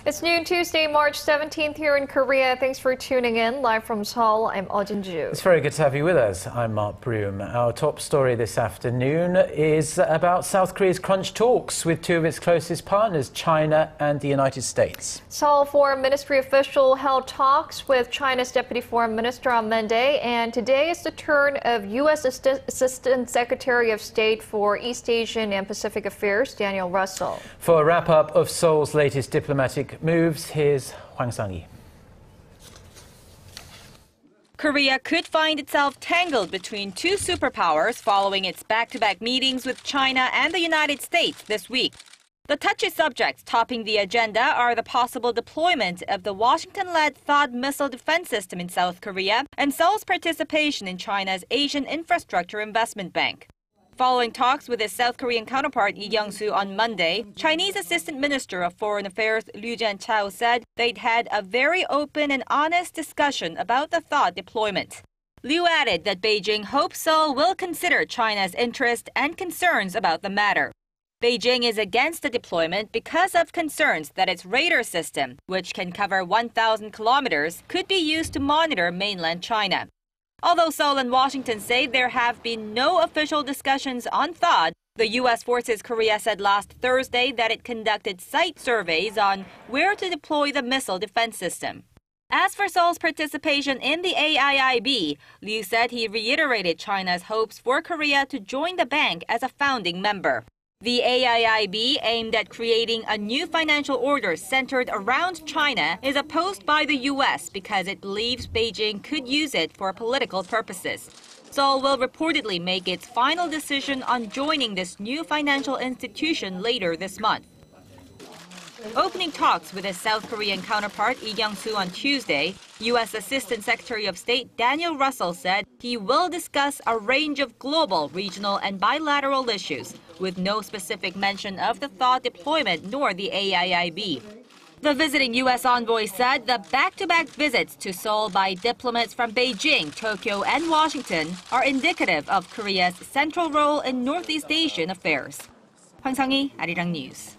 It's noon Tuesday, March 17th here in Korea. Thanks for tuning in. Live from Seoul, I'm Ju. It's very good to have you with us. I'm Mark Broom. Our top story this afternoon is about South Korea's crunch talks with two of its closest partners, China and the United States. Seoul Foreign Ministry official held talks with China's Deputy Foreign Minister on Monday, and today is the turn of U.S. Assistant Secretary of State for East Asian and Pacific Affairs, Russel. For a wrap-up of Seoul's latest diplomatic moves, here's Hwang Sung-hee. Korea could find itself tangled between two superpowers following its back-to-back meetings with China and the United States this week. The touchy subjects topping the agenda are the possible deployment of the Washington-led THAAD missile defense system in South Korea and Seoul's participation in China's Asian Infrastructure Investment Bank. Following talks with his South Korean counterpart Lee Kyung-soo on Monday, Chinese Assistant Minister of Foreign Affairs Jianchao said they'd had a very open and honest discussion about the THAAD deployment. Liu added that Beijing hopes Seoul will consider China's interest and concerns about the matter. Beijing is against the deployment because of concerns that its radar system, which can cover 1,000 kilometers, could be used to monitor mainland China. Although Seoul and Washington say there have been no official discussions on THAAD, the U.S. Forces Korea said last Thursday that it conducted site surveys on where to deploy the missile defense system. As for Seoul's participation in the AIIB, Liu said he reiterated China's hopes for Korea to join the bank as a founding member. The AIIB, aimed at creating a new financial order centered around China, is opposed by the U.S. because it believes Beijing could use it for political purposes. Seoul will reportedly make its final decision on joining this new financial institution later this month. Opening talks with his South Korean counterpart Lee Kyung-soo on Tuesday, U.S. Assistant Secretary of State Russel said he will discuss a range of global, regional, and bilateral issues, with no specific mention of the THAAD deployment nor the AIIB. The visiting U.S. envoy said the back-to-back visits to Seoul by diplomats from Beijing, Tokyo, and Washington are indicative of Korea's central role in Northeast Asian affairs. Hwang Sung-hee, Arirang News.